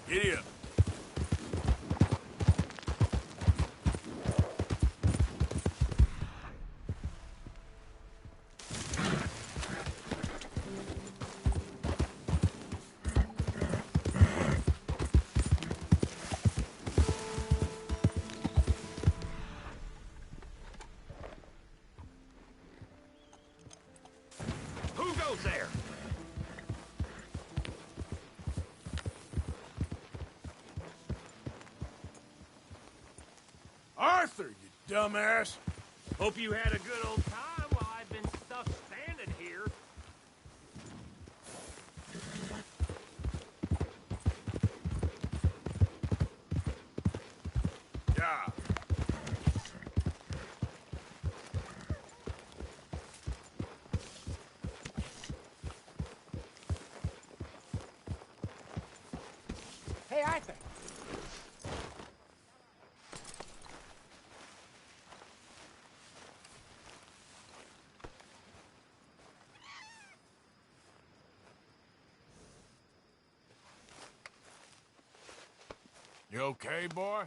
Giddy up. Who goes there? Arthur, you dumbass! Hope you had a good old time while I've been stuck standing here. Yeah. Hey, Arthur. You okay, boy?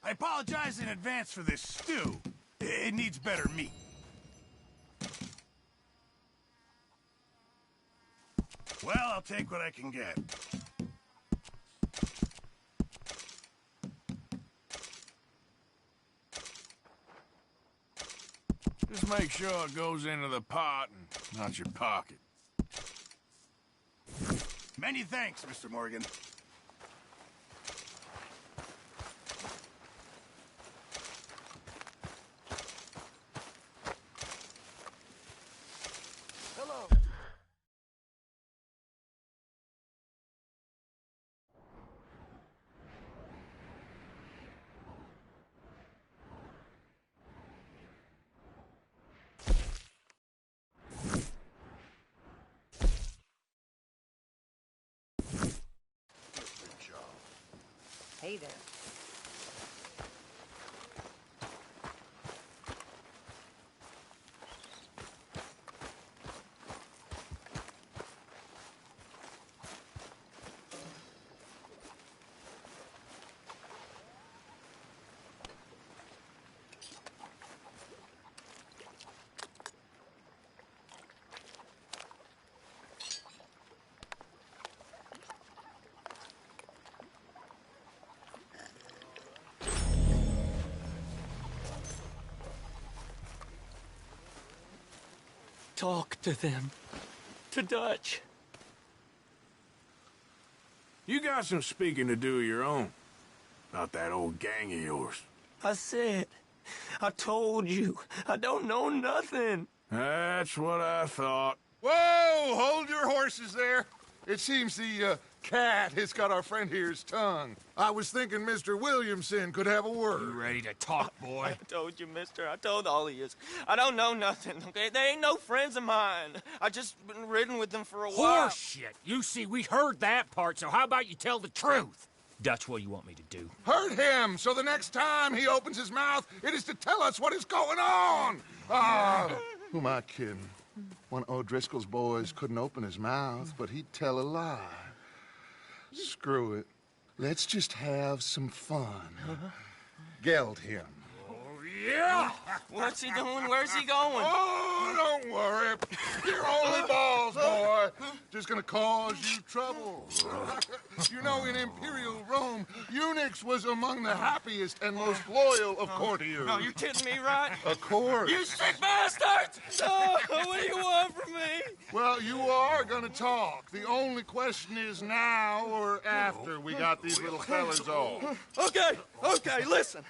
I apologize in advance for this stew. It needs better meat. Well, I'll take what I can get. Just make sure it goes into the pot and not your pocket. Many thanks, Mr. Morgan. Hello. Hey there. Talk to them. To Dutch. You got some speaking to do of your own. About that old gang of yours. I said, I told you, I don't know nothing. That's what I thought. Whoa! Hold your horses there. It seems the cat has got our friend here's tongue. I was thinking Mr. Williamson could have a word. You ready to talk, boy? I told you, mister. I told all of you. I don't know nothing, okay? They ain't no friends of mine. I just been ridden with them for a while. Horse shit. You see, we heard that part, so how about you tell the truth? Dutch, what do you want me to do? Hurt him, so the next time he opens his mouth, it is to tell us what is going on. Ah, who am I kidding? One of O'Driscoll's boys couldn't open his mouth, but he'd tell a lie. Screw it. Let's just have some fun. Geld him. Oh, Yeah! What's he doing? Where's he going? Oh, don't worry. You're only balls, boy. Just gonna cause you trouble. You know, in Imperial Rome, eunuchs was among the happiest and most loyal of courtiers. No, you're kidding me, right? Of course. You sick bastards! Oh, what do you want from me? Well, you are gonna talk. The only question is now or after we got these little fellas off. Okay, listen.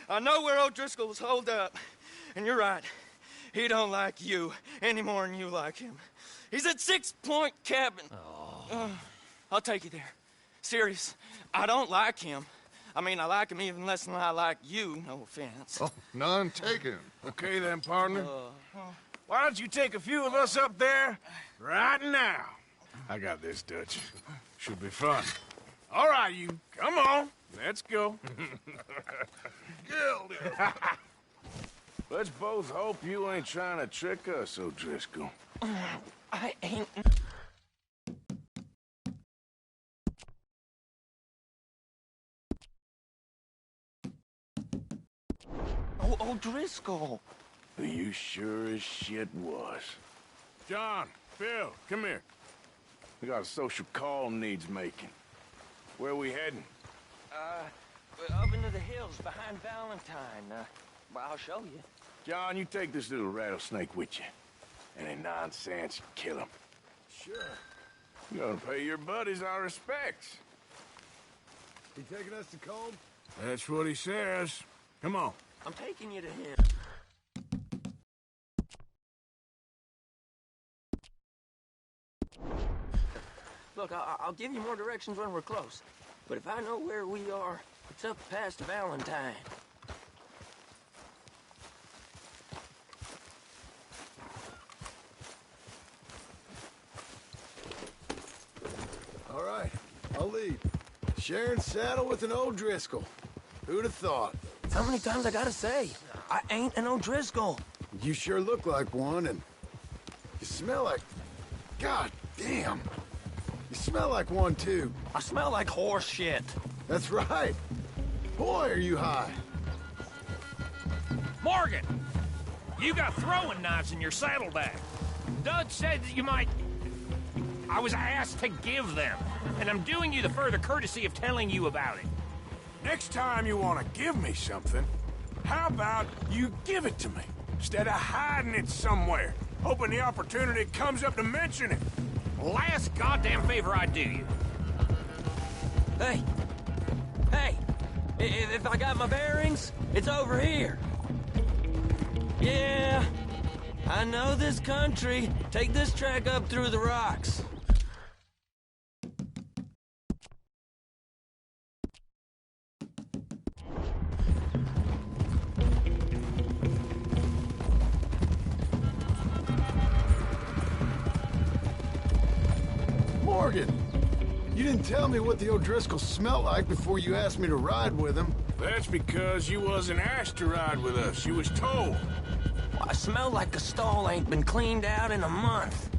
I know where O'Driscoll's holed up, and you're right. He don't like you any more than you like him. He's at 6 Point Cabin. I'll take you there. Serious, I don't like him. I mean, I like him even less than I like you, no offense. Oh, none taken. Okay then, partner. Why don't you take a few of us up there right now? I got this, Dutch. Should be fun. All right, you. Come on. Let's go. Gildy. Let's both hope you ain't trying to trick us, O'Driscoll. I ain't... Oh, O'Driscoll. You sure as shit was. John, Phil, come here. We got a social call needs making. Where we heading? Up into the hills behind Valentine. Well, I'll show you. John, you take this little rattlesnake with you. Any nonsense, kill him. Sure. You gotta pay your buddies our respects. He taking us to Combe? That's what he says. Come on. I'm taking you to him. Look, I'll give you more directions when we're close. But if I know where we are, it's up past Valentine. All right, I'll lead. Sharing saddle with an O'Driscoll. Who'd have thought? How many times I gotta say? I ain't an O'Driscoll. You sure look like one, and you smell like... God damn. You smell like one, too. I smell like horse shit. That's right. Boy, are you high. Morgan! You got throwing knives in your saddlebag. Dud said that you might... I was asked to give them, and I'm doing you the further courtesy of telling you about it. Next time you want to give me something, how about you give it to me, instead of hiding it somewhere, hoping the opportunity comes up to mention it? Last goddamn favor I do you. Hey! If I got my bearings, it's over here. Yeah, I know this country. Take this track up through the rocks. Morgan! You didn't tell me what the O'Driscoll smelled like before you asked me to ride with him. That's because you wasn't asked to ride with us. You was told. I smell like a stall ain't been cleaned out in a month.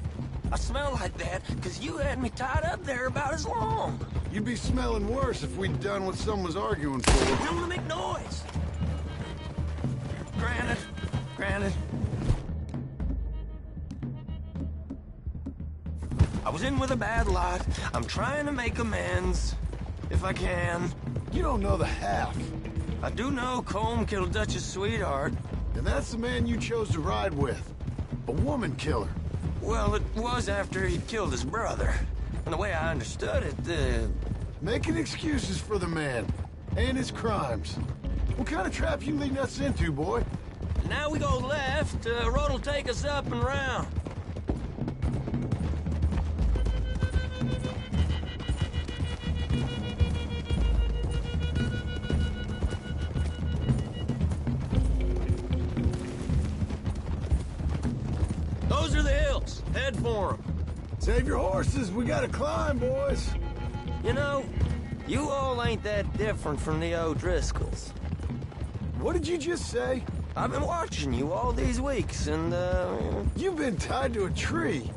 I smell like that because you had me tied up there about as long. You'd be smelling worse if we'd done what someone was arguing for. You don't want to make noise. Granted. I was in with a bad lot. I'm trying to make amends, if I can. You don't know the half. I do know Colm killed Dutch's sweetheart. And that's the man you chose to ride with. A woman killer. Well, it was after he killed his brother. And the way I understood it, Making excuses for the man. And his crimes. What kind of trap you leading us into, boy? Now we go left. Road will take us up and round. Those are the hills. Head for them. Save your horses. We gotta climb, boys. You know, you all ain't that different from the O'Driscolls. What did you just say? I've been watching you all these weeks, and, You've been tied to a tree.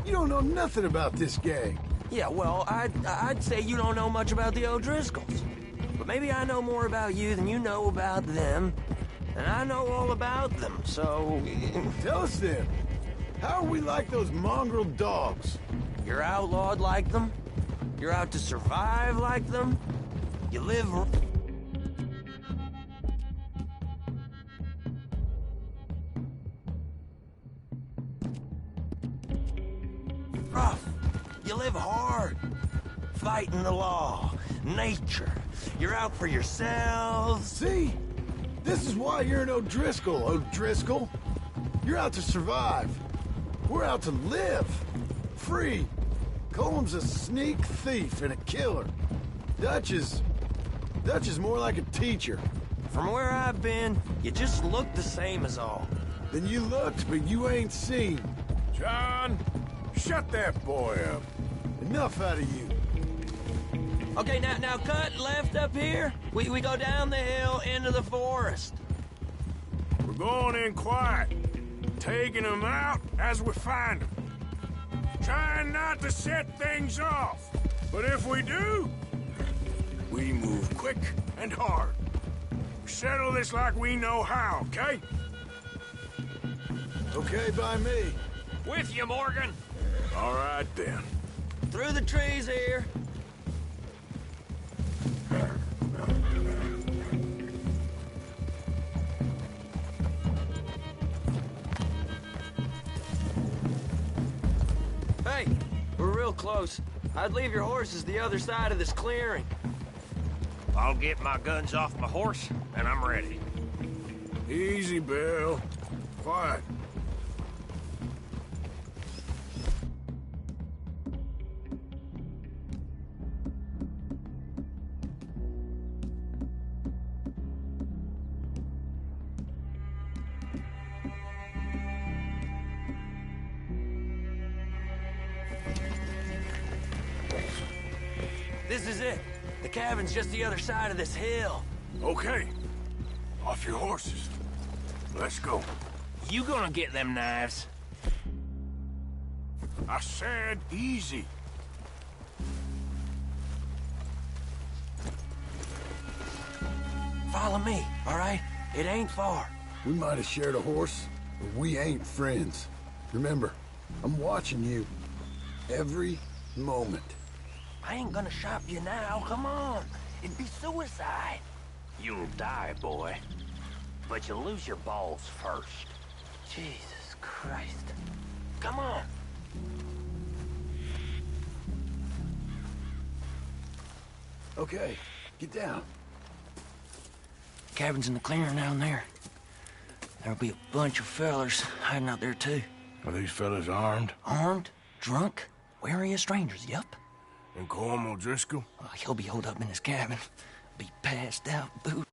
You don't know nothing about this gang. Yeah, well, I'd say you don't know much about the O'Driscolls. But maybe I know more about you than you know about them. and I know all about them, so... Tell us then. How are we like those mongrel dogs? You're outlawed like them? You're out to survive like them? You live... rough. You live hard. Fighting the law. Nature. You're out for yourselves. See? This is why you're an O'Driscoll, O'Driscoll. You're out to survive. We're out to live. Free. Colum's a sneak thief and a killer. Dutch is more like a teacher. From where I've been, you just look the same as all. Then you looked, but you ain't seen. John, shut that boy up. Enough out of you. Okay, now cut left up here. We go down the hill into the forest. We're going in quiet, taking them out as we find them. Trying not to set things off. But if we do, we move quick and hard. Settle this like we know how, okay? Okay by me. With you, Morgan. All right, then. Through the trees here. Hey, we're real close. I'd leave your horses the other side of this clearing. I'll get my guns off my horse, and I'm ready. Easy, Bill. Quiet. This is it. The cabin's just the other side of this hill. Okay. Off your horses. Let's go. You gonna get them knives? I said easy. Follow me, all right? It ain't far. We might have shared a horse, but we ain't friends. Remember, I'm watching you. Every moment. I ain't gonna shop you now, come on. It'd be suicide. You'll die, boy. But you'll lose your balls first. Jesus Christ. Come on. Okay, get down. Cabin's in the clearing down there. There'll be a bunch of fellers hiding out there, too. Are these fellas armed? Armed? Drunk? Wary of strangers, yup. And Colm O'Driscoll? He'll be holed up in his cabin. Be passed out, boot.